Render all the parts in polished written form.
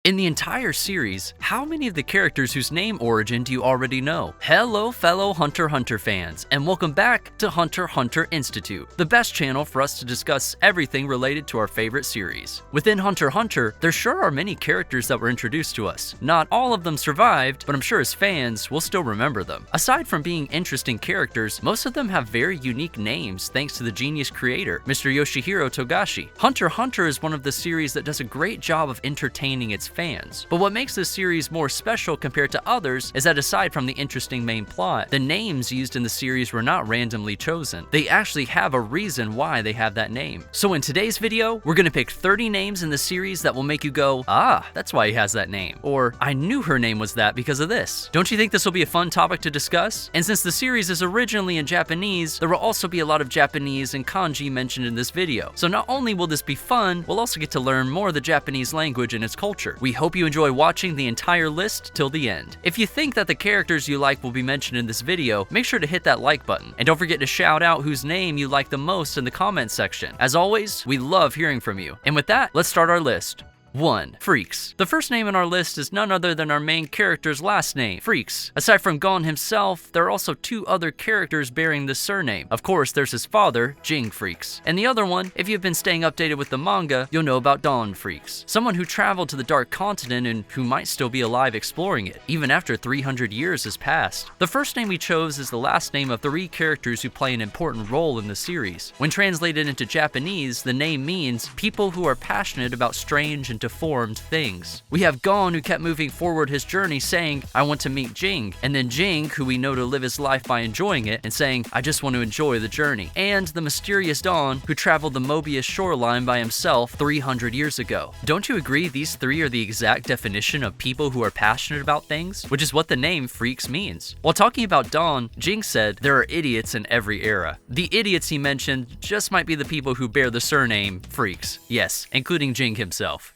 In the entire series, how many of the characters whose name origin do you already know? Hello fellow Hunter x Hunter fans, and welcome back to Hunter x Hunter Institute, the best channel for us to discuss everything related to our favorite series. Within Hunter x Hunter, there sure are many characters that were introduced to us. Not all of them survived, but I'm sure as fans, we'll still remember them. Aside from being interesting characters, most of them have very unique names thanks to the genius creator, Mr. Yoshihiro Togashi. Hunter x Hunter is one of the series that does a great job of entertaining its fans. But what makes this series more special compared to others is that aside from the interesting main plot, the names used in the series were not randomly chosen. They actually have a reason why they have that name. So in today's video, we're gonna pick 30 names in the series that will make you go, ah, that's why he has that name. Or, I knew her name was that because of this. Don't you think this will be a fun topic to discuss? And since the series is originally in Japanese, there will also be a lot of Japanese and kanji mentioned in this video. So not only will this be fun, we'll also get to learn more of the Japanese language and its culture. We hope you enjoy watching the entire list till the end. If you think that the characters you like will be mentioned in this video, make sure to hit that like button. And don't forget to shout out whose name you like the most in the comments section. As always, we love hearing from you. And with that, let's start our list. 1. Freecss. The first name on our list is none other than our main character's last name, Freecss. Aside from Gon himself, there are also 2 other characters bearing this surname. Of course, there's his father, Ging Freecss. And the other one, if you've been staying updated with the manga, you'll know about Dawn Freecss. Someone who traveled to the Dark Continent and who might still be alive exploring it, even after 300 years has passed. The first name we chose is the last name of 3 characters who play an important role in the series. When translated into Japanese, the name means people who are passionate about strange and deformed things. We have Gon, who kept moving forward his journey saying, I want to meet Ging, and then Ging, who we know to live his life by enjoying it and saying, I just want to enjoy the journey. And the mysterious Dawn, who traveled the Mobius shoreline by himself 300 years ago. Don't you agree these 3 are the exact definition of people who are passionate about things? Which is what the name Freecss means. While talking about Dawn, Ging said, there are idiots in every era. The idiots he mentioned just might be the people who bear the surname Freecss. Yes, including Ging himself.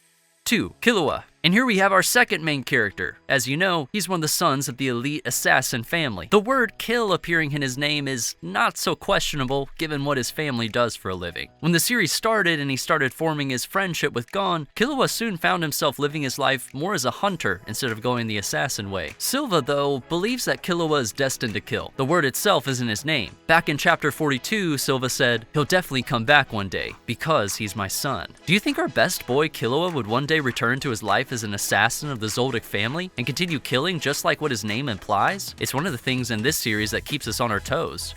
2. Killua. And here we have our second main character. As you know, he's one of the sons of the elite assassin family. The word kill appearing in his name is not so questionable given what his family does for a living. When the series started and he started forming his friendship with Gon, Killua soon found himself living his life more as a hunter instead of going the assassin way. Silva, though, believes that Killua is destined to kill. The word itself isn't his name. Back in chapter 42, Silva said, he'll definitely come back one day because he's my son. Do you think our best boy Killua would one day return to his life as an assassin of the Zoldyck family and continue killing just like what his name implies? It's one of the things in this series that keeps us on our toes.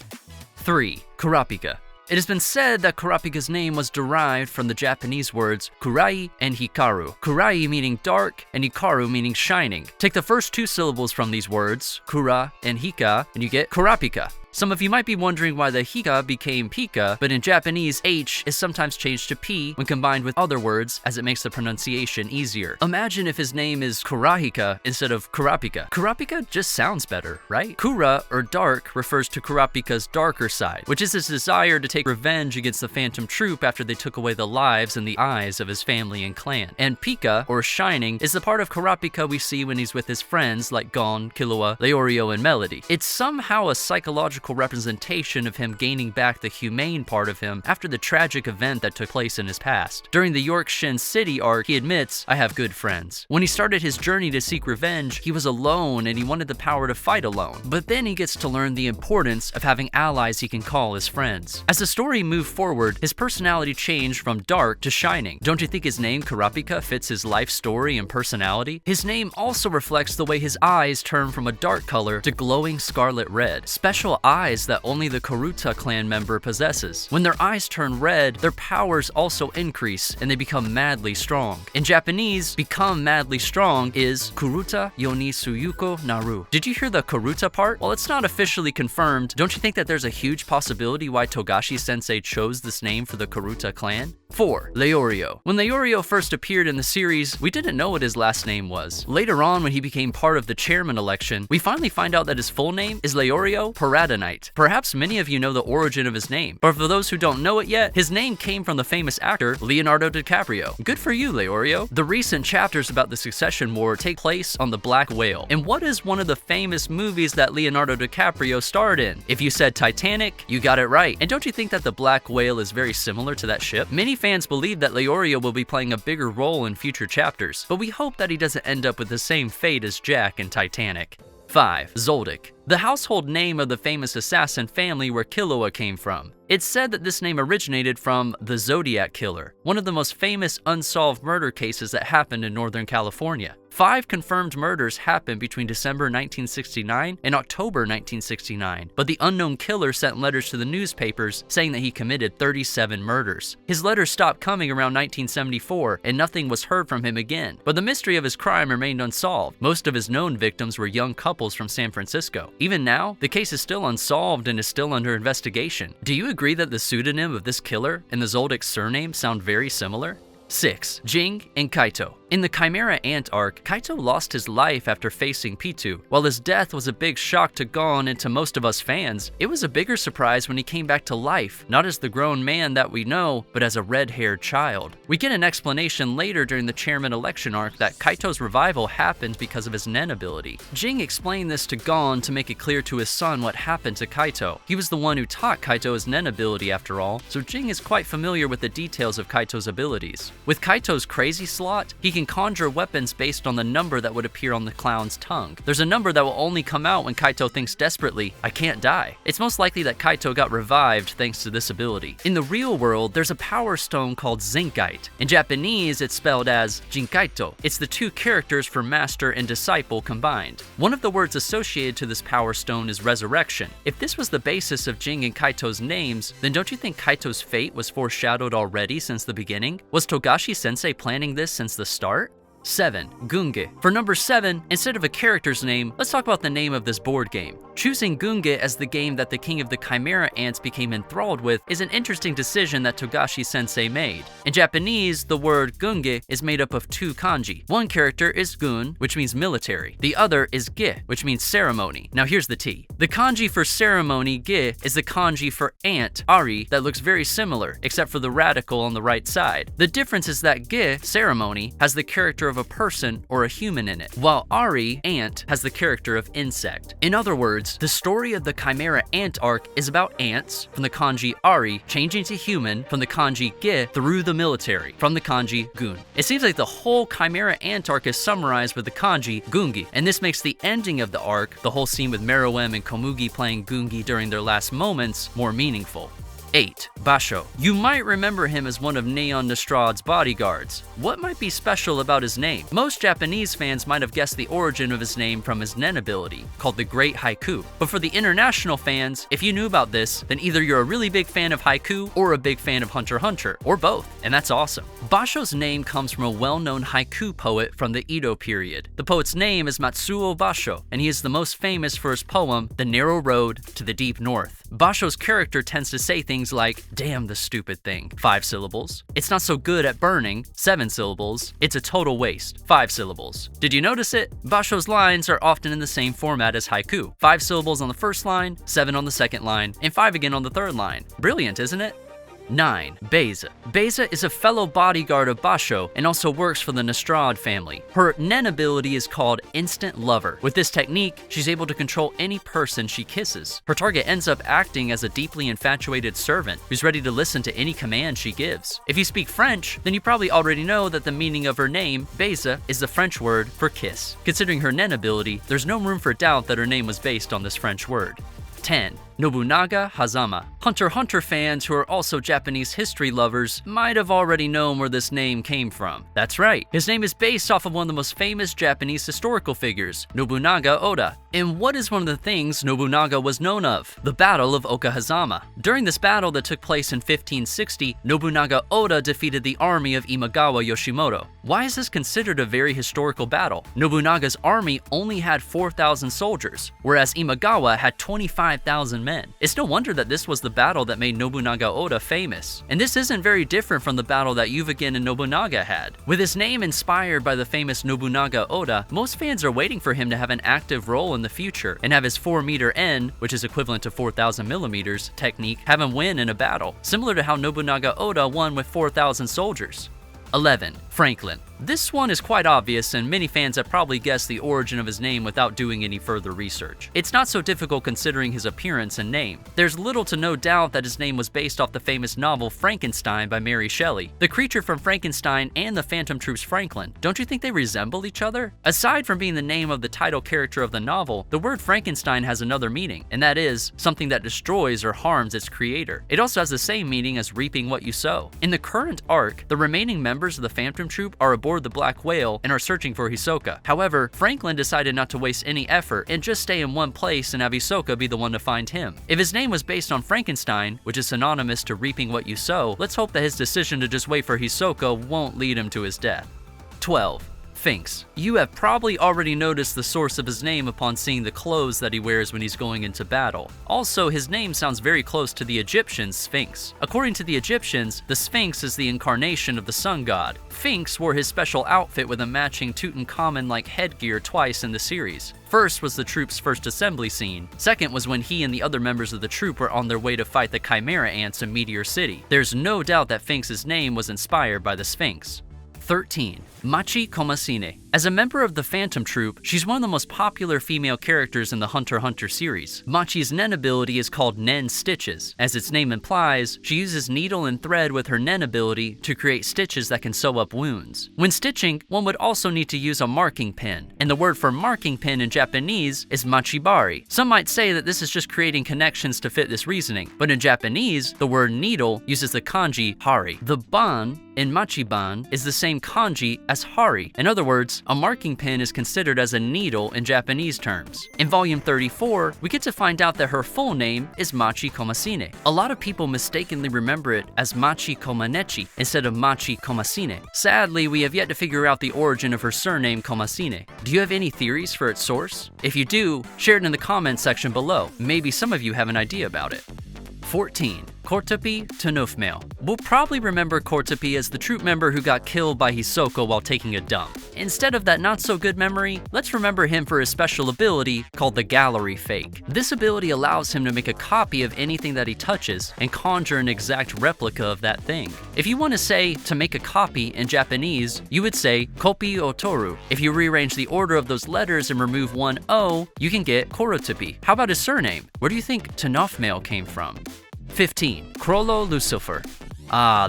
3. Kurapika. It has been said that Kurapika's name was derived from the Japanese words kurai and hikaru. Kurai meaning dark and hikaru meaning shining. Take the first 2 syllables from these words, kura and hika, and you get Kurapika. Some of you might be wondering why the hika became pika, but in Japanese, H is sometimes changed to P when combined with other words as it makes the pronunciation easier. Imagine if his name is Kurahika instead of Kurapika. Kurapika just sounds better, right? Kura, or dark, refers to Kurapika's darker side, which is his desire to take revenge against the Phantom Troop after they took away the lives and the eyes of his family and clan. And Pika, or shining, is the part of Kurapika we see when he's with his friends like Gon, Killua, Leorio, and Melody. It's somehow a psychological representation of him gaining back the humane part of him after the tragic event that took place in his past. During the Yorkshin City arc, he admits, I have good friends. When he started his journey to seek revenge, he was alone and he wanted the power to fight alone. But then he gets to learn the importance of having allies he can call his friends. As the story moved forward, his personality changed from dark to shining. Don't you think his name Kurapika fits his life story and personality? His name also reflects the way his eyes turn from a dark color to glowing scarlet red. Special eyes that only the Karuta clan member possesses. When their eyes turn red, their powers also increase and they become madly strong. In Japanese, become madly strong is Kuruta Yoni Suyuko Naru. Did you hear the Karuta part? While it's not officially confirmed, don't you think that there's a huge possibility why Togashi-sensei chose this name for the Karuta clan? 4. Leorio. When Leorio first appeared in the series, we didn't know what his last name was. Later on, when he became part of the chairman election, we finally find out that his full name is Leorio Paradon Kryptonite. Perhaps many of you know the origin of his name, but for those who don't know it yet, his name came from the famous actor Leonardo DiCaprio. Good for you, Leorio. The recent chapters about the Succession War take place on the Black Whale, and what is one of the famous movies that Leonardo DiCaprio starred in? If you said Titanic, you got it right. And don't you think that the Black Whale is very similar to that ship? Many fans believe that Leorio will be playing a bigger role in future chapters, but we hope that he doesn't end up with the same fate as Jack in Titanic. 5. Zoldyck. The household name of the famous assassin family where Killua came from. It's said that this name originated from the Zodiac Killer, one of the most famous unsolved murder cases that happened in Northern California. 5 confirmed murders happened between December 1969 and October 1969, but the unknown killer sent letters to the newspapers saying that he committed 37 murders. His letters stopped coming around 1974, and nothing was heard from him again, but the mystery of his crime remained unsolved. Most of his known victims were young couples from San Francisco. Even now, the case is still unsolved and is still under investigation. Do you agree that the pseudonym of this killer and the Zoldyck surname sound very similar? 6. Ging and Kaito. In the Chimera Ant arc, Kaito lost his life after facing Pitou. While his death was a big shock to Gon and to most of us fans, it was a bigger surprise when he came back to life, not as the grown man that we know, but as a red-haired child. We get an explanation later during the Chairman election arc that Kaito's revival happened because of his Nen ability. Ging explained this to Gon to make it clear to his son what happened to Kaito. He was the one who taught Kaito his Nen ability after all, so Ging is quite familiar with the details of Kaito's abilities. With Kaito's crazy slot, he can conjure weapons based on the number that would appear on the clown's tongue. There's a number that will only come out when Kaito thinks desperately, "I can't die." It's most likely that Kaito got revived thanks to this ability. In the real world, there's a power stone called Zinkite. In Japanese, it's spelled as Jinkaito. It's the two characters for master and disciple combined. One of the words associated to this power stone is resurrection. If this was the basis of Ging and Kaito's names, then don't you think Kaito's fate was foreshadowed already since the beginning? Was Togashi-sensei planning this since the start? 7. Gungi. For number 7, instead of a character's name, let's talk about the name of this board game. Choosing Gungi as the game that the king of the Chimera Ants became enthralled with is an interesting decision that Togashi-sensei made. In Japanese, the word Gungi is made up of 2 kanji. One character is Gun, which means military. The other is Gi, which means ceremony. Now here's the tea. The kanji for ceremony, Gi, is the kanji for ant, Ari, that looks very similar, except for the radical on the right side. The difference is that Gi, ceremony, has the character of a person or a human in it, while Ari, ant, has the character of insect. In other words, the story of the Chimera Ant arc is about ants, from the kanji Ari, changing to human, from the kanji Gi, through the military, from the kanji Gun. It seems like the whole Chimera Ant arc is summarized with the kanji Gungi, and this makes the ending of the arc, the whole scene with Meruem and Komugi playing Gungi during their last moments, more meaningful. 8. Basho. You might remember him as one of Neon Nestrad's bodyguards. What might be special about his name? Most Japanese fans might have guessed the origin of his name from his Nen ability, called the Great Haiku. But for the international fans, if you knew about this, then either you're a really big fan of haiku or a big fan of Hunter x Hunter, or both, and that's awesome. Basho's name comes from a well-known haiku poet from the Edo period. The poet's name is Matsuo Basho, and he is the most famous for his poem, The Narrow Road to the Deep North. Basho's character tends to say things like, "Damn the stupid thing," 5 syllables. "It's not so good at burning," 7 syllables. "It's a total waste," 5 syllables. Did you notice it? Basho's lines are often in the same format as haiku. 5 syllables on the first line, 7 on the second line, and 5 again on the third line. Brilliant, isn't it? 9. Baise. Baise is a fellow bodyguard of Basho and also works for the Nestrad family. Her Nen ability is called Instant Lover. With this technique, she's able to control any person she kisses. Her target ends up acting as a deeply infatuated servant who's ready to listen to any command she gives. If you speak French, then you probably already know that the meaning of her name, Baise, is the French word for kiss. Considering her Nen ability, there's no room for doubt that her name was based on this French word. 10. Nobunaga Hazama. Hunter x Hunter fans who are also Japanese history lovers might have already known where this name came from. That's right, his name is based off of one of the most famous Japanese historical figures, Nobunaga Oda. And what is one of the things Nobunaga was known of? The Battle of Okahazama. During this battle that took place in 1560, Nobunaga Oda defeated the army of Imagawa Yoshimoto. Why is this considered a very historical battle? Nobunaga's army only had 4,000 soldiers, whereas Imagawa had 25,000 4,000 men. It's no wonder that this was the battle that made Nobunaga Oda famous. And this isn't very different from the battle that Yuvigan and Nobunaga had. With his name inspired by the famous Nobunaga Oda, most fans are waiting for him to have an active role in the future and have his 4-meter N, which is equivalent to 4,000 millimeters, technique, have him win in a battle, similar to how Nobunaga Oda won with 4,000 soldiers. 11. Franklin. This one is quite obvious, and many fans have probably guessed the origin of his name without doing any further research. It's not so difficult considering his appearance and name. There's little to no doubt that his name was based off the famous novel Frankenstein by Mary Shelley. The creature from Frankenstein and the Phantom Troop's Franklin, don't you think they resemble each other? Aside from being the name of the title character of the novel, the word Frankenstein has another meaning, and that is something that destroys or harms its creator. It also has the same meaning as reaping what you sow. In the current arc, the remaining members of the Phantom Troop are aboard the Black Whale and are searching for Hisoka. However, Franklin decided not to waste any effort and just stay in one place and have Hisoka be the one to find him. If his name was based on Frankenstein, which is synonymous to reaping what you sow, let's hope that his decision to just wait for Hisoka won't lead him to his death. 12. Phinks. You have probably already noticed the source of his name upon seeing the clothes that he wears when he's going into battle. Also, his name sounds very close to the Egyptian Sphinx. According to the Egyptians, the Sphinx is the incarnation of the sun god. Phinks wore his special outfit with a matching Tutankhamun-like headgear twice in the series. First was the troop's first assembly scene. Second was when he and the other members of the troop were on their way to fight the Chimera Ants in Meteor City. There's no doubt that Phinks' name was inspired by the Sphinx. 13. Machi Komacine. As a member of the Phantom Troop, she's one of the most popular female characters in the Hunter x Hunter series. Machi's Nen ability is called Nen Stitches. As its name implies, she uses needle and thread with her Nen ability to create stitches that can sew up wounds. When stitching, one would also need to use a marking pin, and the word for marking pin in Japanese is machibari. Some might say that this is just creating connections to fit this reasoning, but in Japanese, the word needle uses the kanji hari. The ban in machiban is the same kanji as hari. In other words, a marking pin is considered as a needle in Japanese terms. In volume 34, we get to find out that her full name is Machi Komacine. A lot of people mistakenly remember it as Machi Komanechi instead of Machi Komacine. Sadly, we have yet to figure out the origin of her surname Komacine. Do you have any theories for its source? If you do, share it in the comments section below. Maybe some of you have an idea about it. 14. Kortopi Tounofmaill. We'll probably remember Kortopi as the troop member who got killed by Hisoka while taking a dump. Instead of that not-so-good memory, let's remember him for his special ability called the Gallery Fake. This ability allows him to make a copy of anything that he touches and conjure an exact replica of that thing. If you want to say to make a copy in Japanese, you would say kopi o toru. If you rearrange the order of those letters and remove one O, you can get Kortopi. How about his surname? Where do you think Tounofmaill came from? 15. Chrollo Lucilfer.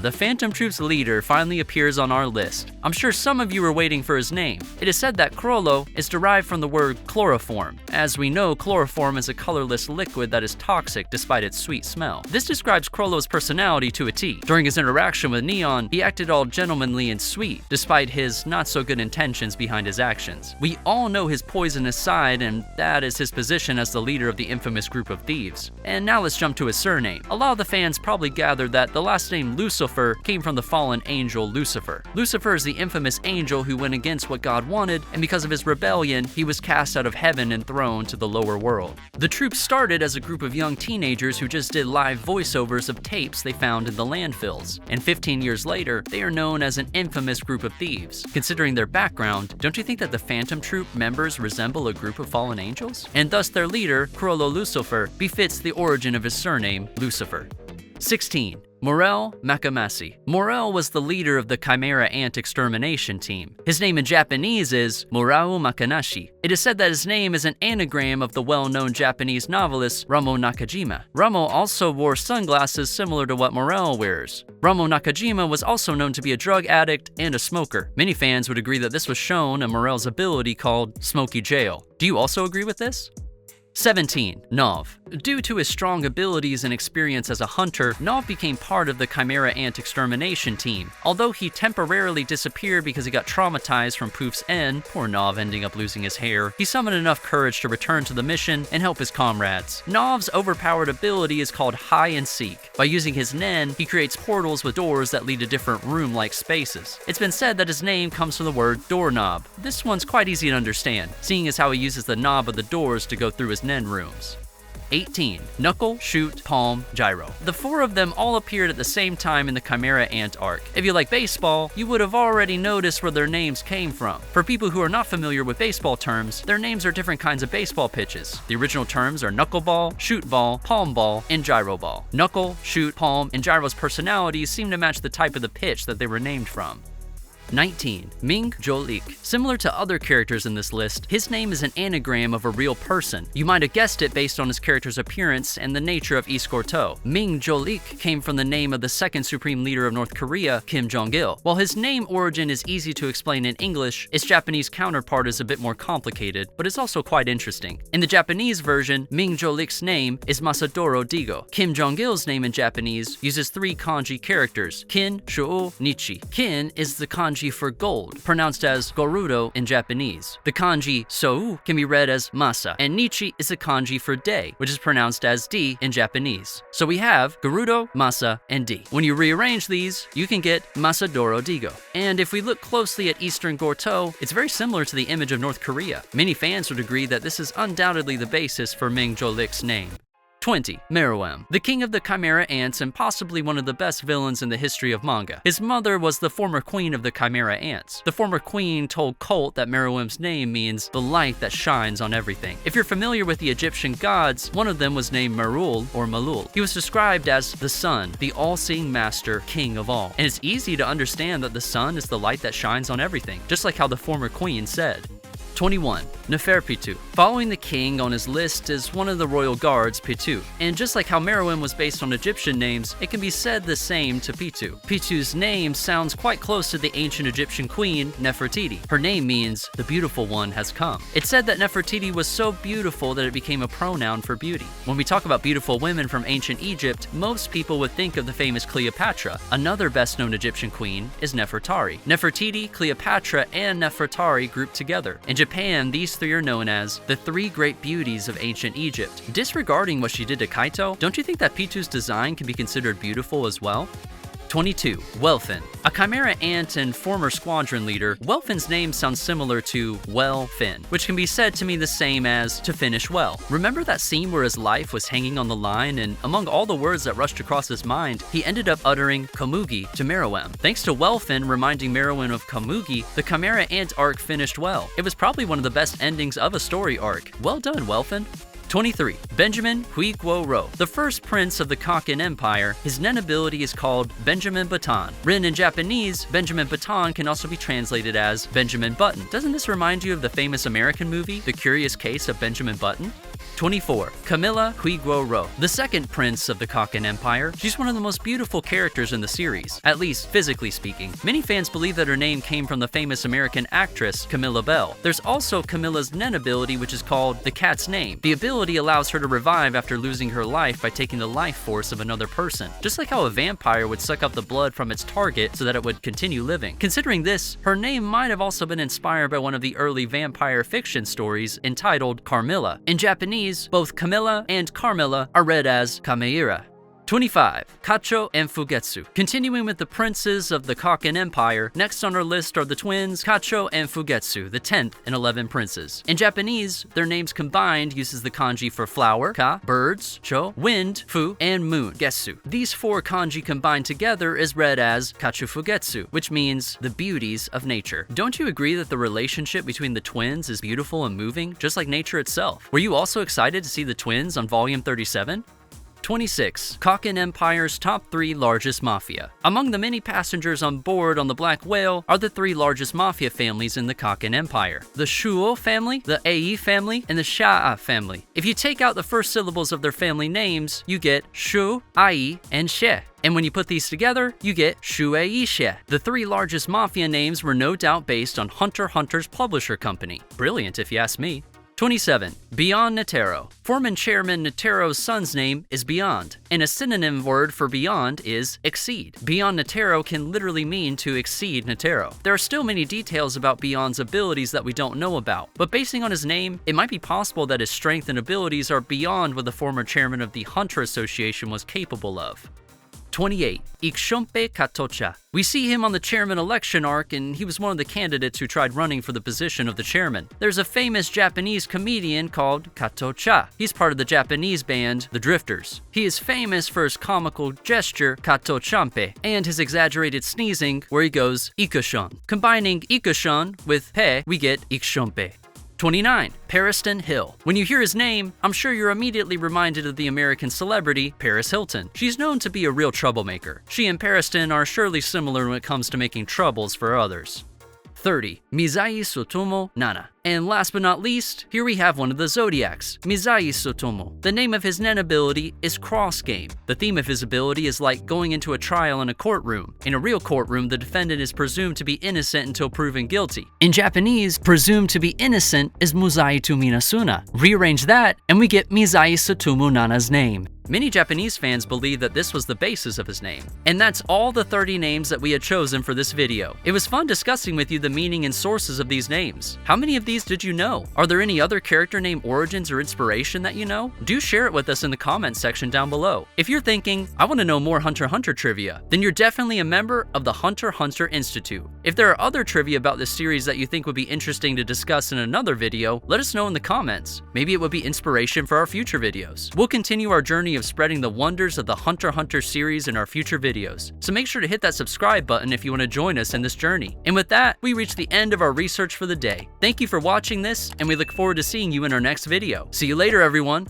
The Phantom Troop's leader finally appears on our list. I'm sure some of you are waiting for his name. It is said that Chrollo is derived from the word chloroform. As we know, chloroform is a colorless liquid that is toxic despite its sweet smell. This describes Chrollo's personality to a T. During his interaction with Neon, he acted all gentlemanly and sweet, despite his not-so-good intentions behind his actions. We all know his poisonous side, and that is his position as the leader of the infamous group of thieves. And now let's jump to his surname. A lot of the fans probably gathered that the last name Lucifer came from the fallen angel Lucifer. Lucifer is the infamous angel who went against what God wanted, and because of his rebellion, he was cast out of heaven and thrown to the lower world. The troop started as a group of young teenagers who just did live voiceovers of tapes they found in the landfills, and 15 years later, they are known as an infamous group of thieves. Considering their background, don't you think that the Phantom Troop members resemble a group of fallen angels? And thus their leader, Chrollo Lucilfer, befits the origin of his surname, Lucifer. 16. Morel Mackernasey. Morel was the leader of the Chimera Ant extermination team. His name in Japanese is Morel Mackernasey. It is said that his name is an anagram of the well-known Japanese novelist Ramo Nakajima. Ramo also wore sunglasses similar to what Morel wears. Ramo Nakajima was also known to be a drug addict and a smoker. Many fans would agree that this was shown in Morel's ability called Smoky Jail. Do you also agree with this? 17. Knov. Due to his strong abilities and experience as a hunter, Knov became part of the Chimera Ant extermination team. Although he temporarily disappeared because he got traumatized from Poof's end, poor Knov ending up losing his hair, he summoned enough courage to return to the mission and help his comrades. Knov's overpowered ability is called Hide and Seek. By using his Nen, he creates portals with doors that lead to different room-like spaces. It's been said that his name comes from the word doorknob. This one's quite easy to understand, seeing as how he uses the knob of the doors to go through his Nen rooms. 18. Knuckle, Shoot, Palm, Gyro. The 4 of them all appeared at the same time in the Chimera Ant arc. If you like baseball, you would have already noticed where their names came from. For people who are not familiar with baseball terms, their names are different kinds of baseball pitches. The original terms are knuckleball, shoot ball, palm ball, and gyro ball. Knuckle, Shoot, Palm, and Gyro's personalities seem to match the type of the pitch that they were named from. 19. Ming Jol-ik. Similar to other characters in this list, his name is an anagram of a real person. You might have guessed it based on his character's appearance and the nature of East Korto. Ming Jol-ik came from the name of the second supreme leader of North Korea, Kim Jong-il. While his name origin is easy to explain in English, its Japanese counterpart is a bit more complicated, but it's also quite interesting. In the Japanese version, Ming Jol-ik's name is Masadoro Digo. Kim Jong-il's name in Japanese uses 3 kanji characters, Kin, Shu'o, Nichi. Kin is the kanji for gold, pronounced as Gorudo in Japanese. The kanji Sou can be read as Masa, and Nichi is the kanji for day, which is pronounced as D in Japanese. So we have Gorudo, Masa, and D. When you rearrange these, you can get Masadoro Digo. And if we look closely at Eastern Korto, it's very similar to the image of North Korea. Many fans would agree that this is undoubtedly the basis for Ming Jol-ik's name. 20. Meruem. The king of the Chimera Ants and possibly one of the best villains in the history of manga. His mother was the former queen of the Chimera Ants. The former queen told Colt that Meruem's name means the light that shines on everything. If you're familiar with the Egyptian gods, one of them was named Merul or Malul. He was described as the sun, the all-seeing master, king of all. And it's easy to understand that the sun is the light that shines on everything, just like how the former queen said. 21. Neferpitou. Following the king on his list is one of the royal guards, Pitou. And just like how Meruem was based on Egyptian names, it can be said the same to Pitou. Pitou's name sounds quite close to the ancient Egyptian queen, Nefertiti. Her name means, the beautiful one has come. It's said that Nefertiti was so beautiful that it became a pronoun for beauty. When we talk about beautiful women from ancient Egypt, most people would think of the famous Cleopatra. Another best-known Egyptian queen is Nefertari. Nefertiti, Cleopatra, and Nefertari grouped together. In Japan, these 3 are known as the 3 great beauties of ancient Egypt. Disregarding what she did to Kaito, don't you think that Pitou's design can be considered beautiful as well? 22. Welfin. A Chimera Ant and former squadron leader, Welfin's name sounds similar to Welfin, which can be said to mean the same as to finish well. Remember that scene where his life was hanging on the line and among all the words that rushed across his mind, he ended up uttering Komugi to Meruem. Thanks to Welfin reminding Meruem of Komugi, the Chimera Ant arc finished well. It was probably one of the best endings of a story arc. Well done, Welfin. 23. Benjamin Hui Guo Rou. The first prince of the Kakin Empire, his nen ability is called Benjamin Button. Written in Japanese, Benjamin Button can also be translated as Benjamin Button. Doesn't this remind you of the famous American movie, The Curious Case of Benjamin Button? 24. Camlilia Hui Guo Rou. The second prince of the Kakin Empire. She's one of the most beautiful characters in the series, at least physically speaking. Many fans believe that her name came from the famous American actress Camilla Bell. There's also Camilla's nen ability, which is called the cat's name. The ability allows her to revive after losing her life by taking the life force of another person, just like how a vampire would suck up the blood from its target so that it would continue living. Considering this, her name might have also been inspired by one of the early vampire fiction stories entitled Carmilla. In Japanese, both Camilla and Carmilla are read as Kameira. 25. Kacho and Fugetsu. Continuing with the princes of the Kakin Empire, next on our list are the twins Kacho and Fugetsu, the 10th and 11th princes. In Japanese, their names combined uses the kanji for flower, ka, birds, cho, wind, fu, and moon, getsu. These 4 kanji combined together is read as Kachu Fugetsu, which means the beauties of nature. Don't you agree that the relationship between the twins is beautiful and moving, just like nature itself? Were you also excited to see the twins on volume 37? 26. Kakin Empire's top 3 largest mafia. Among the many passengers on board on the Black Whale are the 3 largest mafia families in the Kakin Empire. The Shuo family, the Ei family, and the Sha'a family. If you take out the first syllables of their family names, you get Shu, Ai, and She. And when you put these together, you get Shueishe. The 3 largest mafia names were no doubt based on Hunter x Hunter's publisher company. Brilliant if you ask me. 27. Beyond Netero. Foreman Chairman Netero's son's name is Beyond, and a synonym word for Beyond is exceed. Beyond Netero can literally mean to exceed Netero. There are still many details about Beyond's abilities that we don't know about, but basing on his name, it might be possible that his strength and abilities are beyond what the former chairman of the Hunter Association was capable of. 28. Ickshonpe Katocha. We see him on the chairman election arc, and he was one of the candidates who tried running for the position of the chairman. There's a famous Japanese comedian called Katocha. He's part of the Japanese band The Drifters. He is famous for his comical gesture Katochampe and his exaggerated sneezing where he goes Ickshon. Combining Ickshon with Pe, we get Ickshonpe. 29. Pariston Hill. When you hear his name, I'm sure you're immediately reminded of the American celebrity Paris Hilton. She's known to be a real troublemaker. She and Pariston are surely similar when it comes to making troubles for others. 30. Mizaistom Nana. And last but not least, here we have one of the Zodiacs, Mizaistom. The name of his Nen ability is Cross Game. The theme of his ability is like going into a trial in a courtroom. In a real courtroom, the defendant is presumed to be innocent until proven guilty. In Japanese, presumed to be innocent is Muzaitu Minasuna. Rearrange that, and we get Mizaistom Nana's name. Many Japanese fans believe that this was the basis of his name. And that's all the 30 names that we had chosen for this video. It was fun discussing with you the meaning and sources of these names. How many of these did you know? Are there any other character name origins or inspiration that you know? Do share it with us in the comments section down below. If you're thinking, I want to know more Hunter x Hunter trivia, then you're definitely a member of the Hunter x Hunter Institute. If there are other trivia about this series that you think would be interesting to discuss in another video, let us know in the comments. Maybe it would be inspiration for our future videos. We'll continue our journey of spreading the wonders of the Hunter x Hunter series in our future videos. So make sure to hit that subscribe button if you want to join us in this journey. And with that, we reach the end of our research for the day. Thank you for watching this, and we look forward to seeing you in our next video. See you later, everyone.